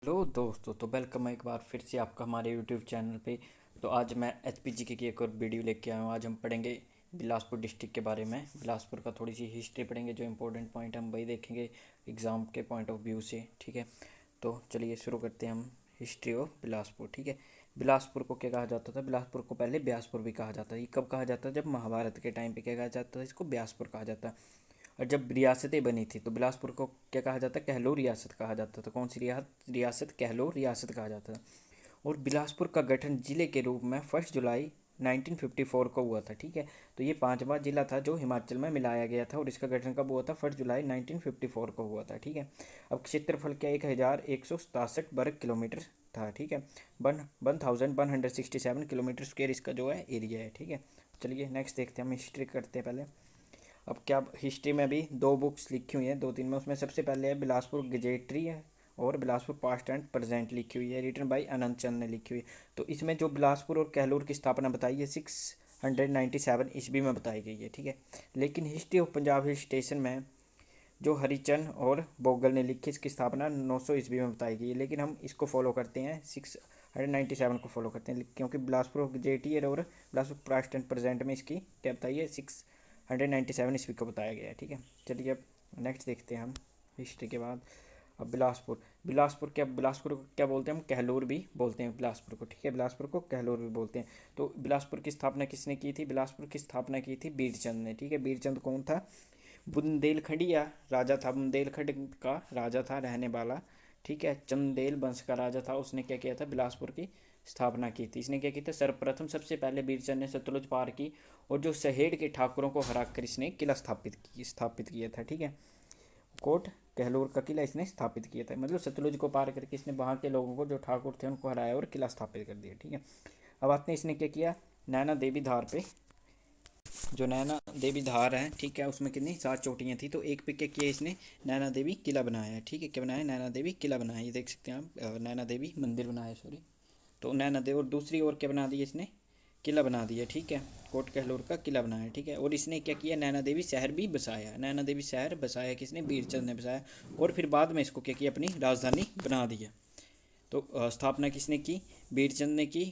Hello दोस्तों, तो welcome एक बार फिर से आपका हमारे यूट्यूब चैनल पे। तो आज मैं एचपीजी की एक और वीडियो लेके आया हूँ। आज हम पढ़ेंगे बिलासपुर डिस्ट्रिक्ट के बारे में। बिलासपुर का थोड़ी सी हिस्ट्री पढ़ेंगे, जो इम्पोर्टेंट पॉइंट हम वही देखेंगे एग्ज़ाम के पॉइंट ऑफ व्यू से। ठीक है, तो चलिए शुरू करते हैं हम हिस्ट्री ऑफ बिलासपुर। ठीक है, बिलासपुर को क्या कहा जाता था? बिलासपुर को पहले ब्यासपुर भी कहा जाता था। ये कब कहा जाता था? जब महाभारत के टाइम पे क्या कहा जाता था? इसको ब्यासपुर कहा जाता। और जब रियासतें बनी थी तो बिलासपुर को क्या कहा जाता? कहलोर रियासत कहा जाता था। कौन सी रियासत? कहलोर रियासत कहा जाता था। और बिलासपुर का गठन जिले के रूप में 1 जुलाई 1954 को हुआ था। ठीक है, तो ये पांचवा जिला था जो हिमाचल में मिलाया गया था, और इसका गठन कब हुआ था? 1 जुलाई 1954 को हुआ था। ठीक है, अब क्षेत्रफल क्या? 1167 वर्ग किलोमीटर था। ठीक है, 1167 किलोमीटर स्क्वायर इसका जो है एरिया है। ठीक है, चलिए नेक्स्ट देखते हैं, हम हिस्ट्री करते हैं पहले। अब क्या, हिस्ट्री में भी दो बुक्स लिखी हुई हैं, दो तीन में। उसमें सबसे पहले है बिलासपुर गजेट्री है, और बिलासपुर पास्ट एंड प्रेजेंट लिखी हुई है, रिटन बाई अनंत चंद ने लिखी हुई है। तो इसमें जो बिलासपुर और कहलोर की स्थापना बताई है 697 ईस्वी में बताई गई है। ठीक है, लेकिन history of Punjab hill station में जो हरिचंद और बोगल ने लिखी, इसकी स्थापना 900 ईस्वी में बताई गई है। लेकिन हम इसको फॉलो करते हैं, 697 को फॉलो करते हैं, क्योंकि बिलासपुर गजेटियर और बिलासपुर पास्ट एंड प्रेजेंट में इसकी क्या बताई है? 697 ईस्वी को बताया गया है। ठीक है, चलिए अब नेक्स्ट देखते हैं हम हिस्ट्री के बाद। अब बिलासपुर, बिलासपुर को क्या बोलते हैं? हम कहलोर भी बोलते हैं बिलासपुर को। ठीक है, बिलासपुर को कहलोर भी बोलते हैं। तो बिलासपुर की स्थापना किसने की थी? बिलासपुर की स्थापना की थी बीरचंद ने। ठीक है, बीरचंद कौन था? बुंदेलखंडिया राजा था, बुंदेलखंड का राजा था रहने वाला। ठीक है, चंदेल वंश का राजा था। उसने क्या किया था? बिलासपुर की स्थापना की थी। इसने क्या किया था? सर्वप्रथम सबसे पहले बीरचंद ने सतलुज पार की, और जो सहेड़ के ठाकुरों को हरा कर इसने किला स्थापित किया था। ठीक है, कोट कहलोर का किला इसने स्थापित किया था, मतलब सतलुज को पार करके इसने वहाँ के लोगों को, जो ठाकुर थे, उनको हराया और किला स्थापित कर दिया। ठीक है, अब आते हैं इसने क्या किया? नैना देवी धार पे, जो नैना देवी धार है, ठीक है, उसमें कितनी 7 चोटियाँ थी, तो एक पे क्या किया इसने? नैना देवी किला बनाया है। ठीक है, क्या बनाया? नैना देवी किला बनाया, ये देख सकते हैं आप, नैना देवी मंदिर बनाया है, सॉरी। तो नैना देवी, और दूसरी ओर क्या बना दिया इसने? किला बना दिया। ठीक है, कोट कहलोर का किला बनाया। ठीक है, और इसने क्या किया? नैना देवी शहर भी बसाया। नैना देवी शहर बसाया किसने? बीरचंद ने बसाया। और फिर बाद में इसको क्या किया? अपनी राजधानी बना दिया। तो स्थापना किसने की? बीरचंद ने की।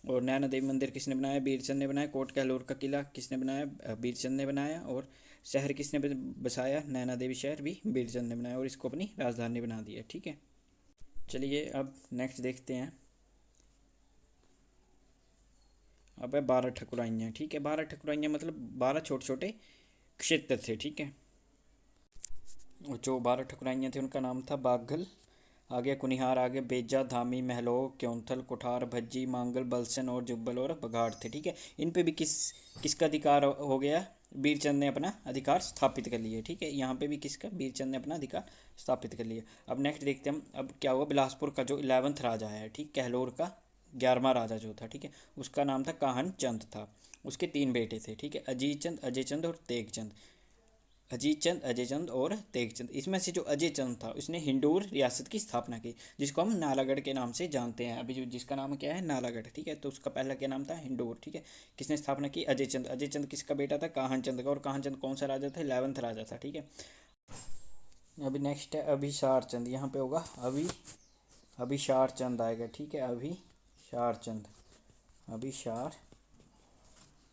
और नैना देवी मंदिर किसने बनाया? बीरचंद ने बनाया। कोट कहलोर का किला किसने बनाया? बीरचंद ने बनाया। और शहर किसने बसाया? नैना देवी शहर भी बीरचंद ने बनाया, और इसको अपनी राजधानी बना दिया। ठीक है, चलिए अब नेक्स्ट देखते हैं। अब है 12 ठकुराइयाँ। ठीक है, 12 ठकुराइयाँ मतलब 12 छोटे छोटे क्षेत्र थे। ठीक है, और जो 12 ठकुराइयाँ थे उनका नाम था बाघल, आगे कुनिहार, आगे बेजा, धामी, महलोग, क्योंथल, कुठार, भज्जी, मांगल, बलसन और जुब्बल और बघाड़ थे। ठीक है, इन पे भी किसका अधिकार हो गया? बीरचंद ने अपना अधिकार स्थापित कर लिया। ठीक है, यहाँ पे भी किसका? बीरचंद ने अपना अधिकार स्थापित कर लिया। अब नेक्स्ट देखते हैं हम, अब क्या हुआ? बिलासपुर का जो 11th राजा है, ठीक, कहलोर का 11वां राजा जो था, ठीक है, उसका नाम था काहन चंद था। उसके 3 बेटे थे। ठीक है, अजीत चंद, अजय चंद और तेग चंद। अजीत चंद, अजय चंद और तेग चंद। इसमें से जो अजय चंद था, उसने हिंडूर रियासत की स्थापना की, जिसको हम नालागढ़ के नाम से जानते हैं अभी, जो जिसका नाम क्या है? नालागढ़। ठीक है, तो उसका पहला क्या नाम था? हिंडूर। ठीक है, किसने स्थापना की? अजय चंद। अजय चंद किसका बेटा था? काहन चंद का। और काहन चंद कौन सा राजा था? 11th राजा था। ठीक है, अभी नेक्स्ट है अभिसार चंद। यहाँ पे होगा अभिसार चंद आएगा। ठीक है, अभिसार चंद, अभिसार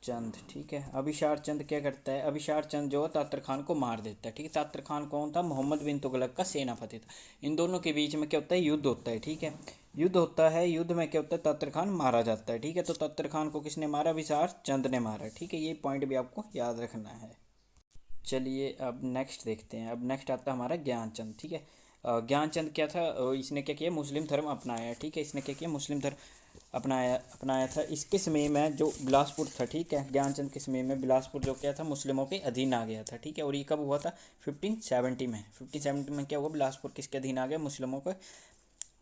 चंद। ठीक है, अभिशार चंद क्या करता है? अभिशार चंद जो है तातर खान को मार देता है। ठीक है, तातर खान कौन था? मोहम्मद बिन तुगलक का सेनापति था। इन दोनों के बीच में क्या होता है? युद्ध होता है। ठीक है, युद्ध होता है, युद्ध में क्या होता है? तातर खान मारा जाता है। ठीक है, तो तातर खान को किसने मारा? अभिशार चंद ने मारा। ठीक है, ये पॉइंट भी आपको याद रखना है। चलिए अब नेक्स्ट देखते हैं। अब नेक्स्ट आता है हमारा ज्ञानचंद। ठीक है, ज्ञानचंद क्या था? इसने क्या किया? मुस्लिम धर्म अपनाया। ठीक है, इसने क्या किया? मुस्लिम धर्म अपनाया अपनाया था। इसके समय में जो बिलासपुर था, ठीक है, ज्ञानचंद के समय में बिलासपुर जो क्या था? मुस्लिमों के अधीन आ गया था। ठीक है, और ये कब हुआ था? 1570 में। 1570 में क्या हुआ? बिलासपुर किसके अधीन आ गया? मुस्लिमों के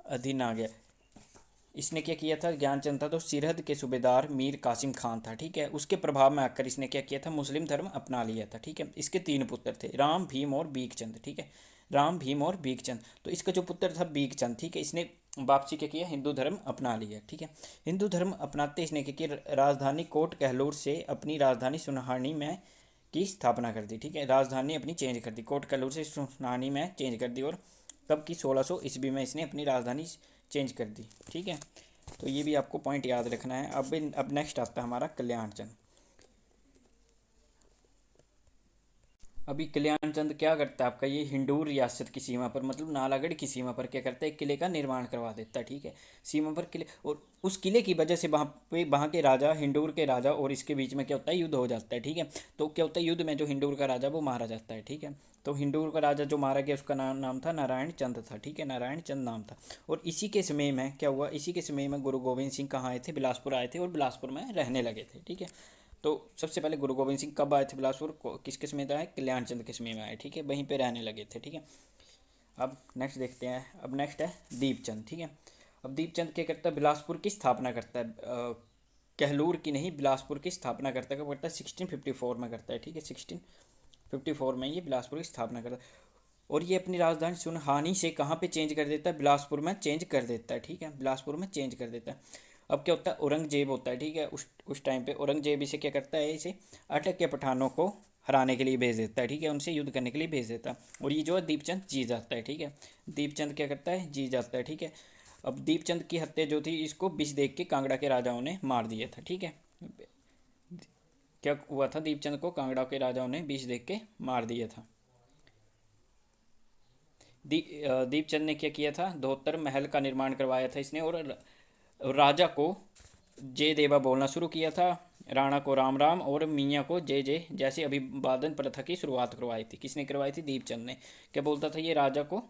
अधीन आ गया। इसने क्या किया था? ज्ञानचंद था तो सिरहद के सूबेदार मीर कासिम खान था। ठीक है, उसके प्रभाव में आकर इसने क्या किया था? मुस्लिम धर्म अपना लिया था। ठीक है, इसके 3 पुत्र थे, राम, भीम और बीकचंद। ठीक है, राम, भीम और बीकचंद। तो इसका जो पुत्र था बीकचंद, ठीक है, इसने वापसी क्या किया? हिंदू धर्म अपना लिया। ठीक है, हिंदू धर्म अपनाते इसने क्या किया? राजधानी कोट कहलोर से अपनी राजधानी सुनाहनी में की स्थापना कर दी। ठीक है, राजधानी अपनी चेंज कर दी, कोट कहलोर से सुनाहनी में चेंज कर दी, और तब की 1600 ईस्वी में इसने अपनी राजधानी चेंज कर दी। ठीक है, तो ये भी आपको पॉइंट याद रखना है। अब नेक्स्ट आता है हमारा कल्याण चंद। अभी कल्याण चंद क्या करता है आपका, ये हिंदूर रियासत की सीमा पर, मतलब नालागढ़ की सीमा पर क्या करता है, एक किले का निर्माण करवा देता है। ठीक है, सीमा पर किले, और उस किले की वजह से वहाँ पे वहाँ के राजा, हिंदूर के राजा और इसके बीच में क्या होता है, युद्ध हो जाता है। ठीक है, तो क्या होता है, युद्ध में जो हिंदूर का राजा वो मारा जाता है। ठीक है, तो हिंदूर का राजा जो मारा गया उसका नाम था नारायण चंद था। ठीक है, नारायण चंद नाम था। और इसी के समय में क्या हुआ, इसी के समय में गुरु गोविंद सिंह कहाँ आए थे, बिलासपुर आए थे और बिलासपुर में रहने लगे थे। ठीक है, तो सबसे पहले गुरु गोविंद सिंह कब आए थे बिलासपुर, किसके समय में आए, कल्याण चंद के समय में आए। ठीक है, वहीं पे रहने लगे थे। ठीक है, अब नेक्स्ट देखते हैं। अब नेक्स्ट है दीपचंद। ठीक है, अब दीपचंद क्या करता है, बिलासपुर की स्थापना करता है। कहलूर की नहीं, बिलासपुर की स्थापना करता है। कब करता है, 1654 में करता है। ठीक है, 1654 में ये बिलासपुर की स्थापना करता है। और ये अपनी राजधानी सुनहानी से कहाँ पे चेंज कर देता है, बिलासपुर में चेंज कर देता है। ठीक है, बिलासपुर में चेंज कर देता है। अब क्या होता है, औरंगजेब होता है। ठीक है, उस टाइम पे औरंगजेब इसे क्या करता है, इसे अटक के पठानों को हराने के लिए भेज देता है। ठीक है, उनसे युद्ध करने के लिए भेज देता है। और ये जो है दीपचंद जीत जाता है। ठीक है, दीपचंद क्या करता है, जीत जाता है। ठीक है, अब दीपचंद की हत्या जो थी, इसको विष देख के कांगड़ा के राजाओं ने मार दिया था। ठीक है, क्या हुआ था, दीपचंद को कांगड़ा के राजाओं ने विष देख के मार दिया था। दीपचंद ने क्या किया था, धोतर महल का निर्माण करवाया था इसने, और राजा को जय देवा बोलना शुरू किया था, राणा को राम राम और मियाँ को जय जय जैसे अभिवादन प्रथा की शुरुआत करवाई थी। किसने करवाई थी, दीपचंद ने। क्या बोलता था ये, राजा को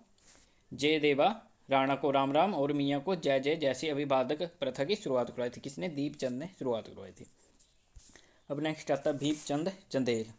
जय देवा, राणा को राम राम और मियाँ को जय जय जैसी अभिवादक प्रथा की शुरुआत करवाई थी। किसने, दीपचंद ने शुरुआत करवाई थी। अब नेक्स्ट आता है भीमचंद चंदेल।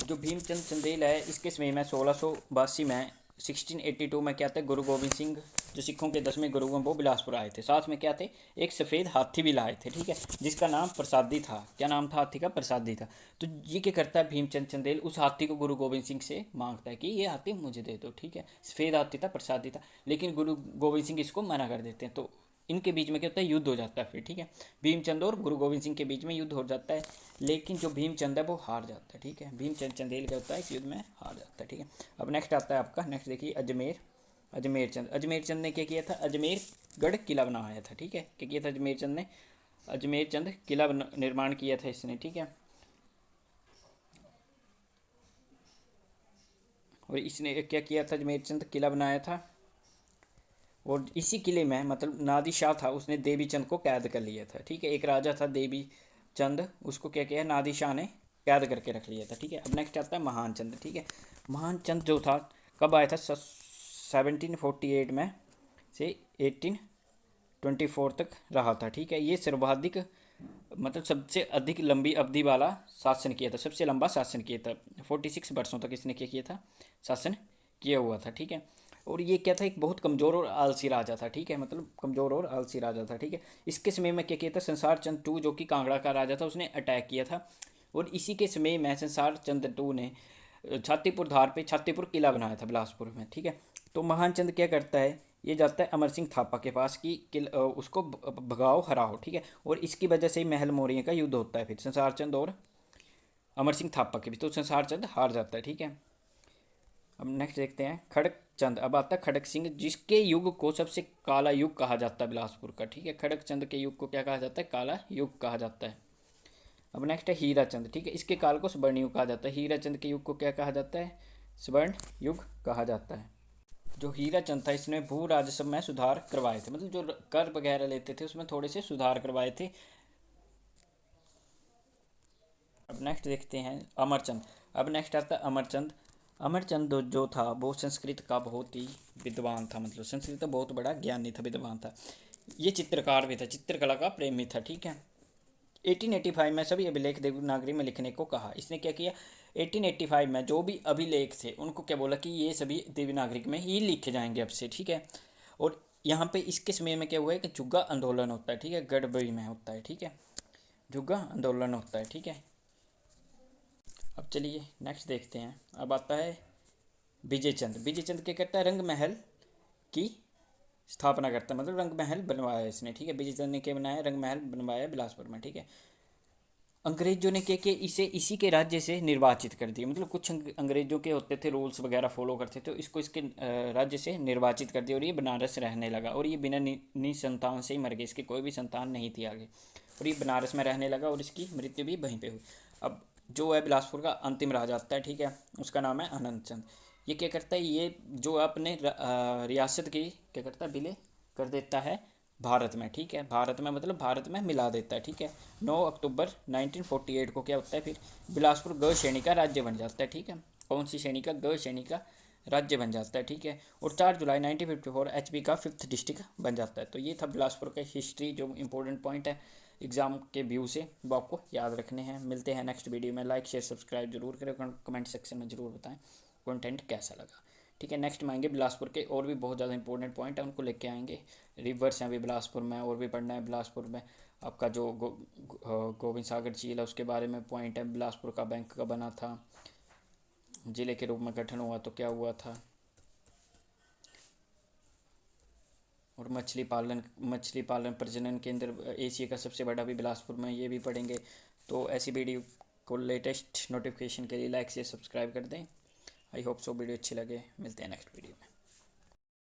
जो भीमचंद चंदेल है, इसके समय में 1682 में 1682 में क्या थे, गुरु गोविंद सिंह जो सिखों के 10वें गुरु हैं वो बिलासपुर आए थे। साथ में क्या थे, एक सफ़ेद हाथी भी लाए थे। ठीक है, जिसका नाम प्रसादी था। क्या नाम था हाथी का, प्रसादी था। तो ये क्या करता है, भीमचंद चंदेल उस हाथी को गुरु गोविंद सिंह से मांगता है कि ये हाथी मुझे दे दो। ठीक है, सफ़ेद हाथी था, प्रसादी था, लेकिन गुरु गोविंद सिंह इसको मना कर देते हैं। तो इनके बीच में क्या होता है, युद्ध हो जाता है फिर। ठीक है, भीमचंद और गुरु गोविंद सिंह के बीच में युद्ध हो जाता है, लेकिन जो भीमचंद है वो हार जाता है। ठीक है, भीमचंद चंदेल क्या होता है, इस युद्ध में हार जाता है। ठीक है, अब नेक्स्ट आता है आपका, नेक्स्ट देखिए अजमेर। अजमेर चंद ने क्या किया था, अजमेर गढ़ किला बनाया था। ठीक है, क्या किया था अजमेर चंद ने, अजमेर चंद किला निर्माण किया था इसने। ठीक है, और इसने क्या किया था, अजमेर चंद किला बनाया था, और इसी किले में मतलब नादिर शाह था, उसने देवी चंद को कैद कर लिया था। ठीक है, एक राजा था देवी चंद, उसको क्या किया, नादिर शाह ने कैद करके रख लिया था। ठीक है, अब नेक्स्ट आता है महान चंद। ठीक है, महान चंद जो था कब आया था, 1748 में से 1824 तक रहा था। ठीक है, ये सर्वाधिक मतलब सबसे अधिक लंबी अवधि वाला शासन किया था, सबसे लंबा शासन किया था। 46 वर्षों तक इसने क्या किया था, शासन किया हुआ था। ठीक है, और ये क्या था, एक बहुत कमज़ोर और आलसी राजा था। ठीक है, मतलब कमज़ोर और आलसी राजा था। ठीक है, इसके समय में क्या किया था, संसार चंद टू जो कि कांगड़ा का राजा था, उसने अटैक किया था। और इसी के समय में संसार चंद टू ने छातीपुर धार पे छातीपुर किला बनाया था बिलासपुर में। ठीक है, तो महान चंद क्या करता है, ये जाता है अमर सिंह थापा के पास कि उसको भगाओ, हराओ। ठीक है, और इसकी वजह से ही महल मौर्य का युद्ध होता है फिर संसार चंद और अमर सिंह थापा के बीच, तो संसार चंद हार जाता है। ठीक है, अब नेक्स्ट देखते हैं खड़क चंद। अब आता है खड़क सिंह, जिसके युग को सबसे काला युग कहा जाता है बिलासपुर का। ठीक है, खड़क चंद के युग को क्या कहा जाता है, काला युग कहा जाता है। अब नेक्स्ट है हीरा चंद। ठीक है, इसके काल को स्वर्ण युग कहा जाता है। हीरा चंद के युग को क्या कहा जाता है, स्वर्ण युग कहा जाता है। जो हीरा चंद था, इसने भू राजस्व में सुधार करवाए थे, मतलब जो कर वगैरह लेते थे उसमें थोड़े से सुधार करवाए थे। अब नेक्स्ट देखते हैं अमरचंद। अब नेक्स्ट आता है अमरचंद। अमरचंद जो था वो संस्कृत का बहुत ही विद्वान था, मतलब संस्कृत का बहुत बड़ा ज्ञानी था, विद्वान था। ये चित्रकार भी था, चित्रकला का प्रेमी था। ठीक है, 1885 में सभी अभिलेख देवनागरी में लिखने को कहा। इसने क्या किया, 1885 में जो भी अभिलेख थे उनको क्या बोला कि ये सभी देवनागरिक में ही लिखे जाएंगे अब से। ठीक है, और यहाँ पे इसके समय में क्या हुआ है कि जुग्गा आंदोलन होता है। ठीक है, गड़बड़ी में होता है। ठीक है, जुग्गा आंदोलन होता है। ठीक है, अब चलिए नेक्स्ट देखते हैं। अब आता है विजय चंद। विजय चंद क्या करता है, रंग महल की स्थापना करता है, मतलब रंग महल बनवाया है इसने। ठीक है, विजय चंद ने क्या बनाया, रंग महल बनवाया बिलासपुर में। ठीक है, अंग्रेजों ने क्या किया, इसे इसी के राज्य से निर्वाचित कर दिया। मतलब कुछ अंग्रेजों के होते थे रूल्स वगैरह फॉलो करते थे, तो इसको इसके राज्य से निर्वाचित कर दिया और ये बनारस रहने लगा। और ये बिना निसंतान से ही मर गया, इसकी कोई भी संतान नहीं थी आगे, और ये बनारस में रहने लगा और इसकी मृत्यु भी वहीं पे हुई। अब जो है बिलासपुर का अंतिम राजा आता है, ठीक है, उसका नाम है आनंद चंद। ये क्या करता है, ये जो अपने रियासत की क्या करता है, विलय कर देता है भारत में, ठीक है, भारत में मतलब भारत में मिला देता है, ठीक है। 9 अक्टूबर 1948 को क्या होता है, फिर बिलासपुर ग श्रेणी का राज्य बन जाता है, ठीक है। कौन सी श्रेणी का, ग श्रेणी का राज्य बन जाता है, ठीक है। और 4 जुलाई 1954 एचपी का 5th डिस्ट्रिक्ट बन जाता है। तो ये था बिलासपुर का हिस्ट्री, जो इंपॉर्टेंट पॉइंट है एग्जाम के व्यू से वो आपको याद रखने हैं। मिलते हैं नेक्स्ट वीडियो में। लाइक शेयर सब्सक्राइब जरूर करें, कमेंट सेक्शन में ज़रूर बताएं कंटेंट कैसा लगा, ठीक है। नेक्स्ट में आएंगे बिलासपुर के और भी बहुत ज़्यादा इंपॉर्टेंट पॉइंट है, उनको लेके आएंगे। रिवर्स हैं अभी बिलासपुर में, और भी पढ़ना है बिलासपुर में। आपका जो गोविंद सागर झील है उसके बारे में पॉइंट है। बिलासपुर का बैंक का बना था, जिले के रूप में गठन हुआ तो क्या हुआ था, और मछली पालन प्रजनन केंद्र एशिया का सबसे बड़ा भी बिलासपुर में, ये भी पढ़ेंगे। तो ऐसी वीडियो को लेटेस्ट नोटिफिकेशन के लिए लाइक से सब्सक्राइब कर दें। आई होप सो वीडियो अच्छी लगे। मिलते हैं नेक्स्ट वीडियो में।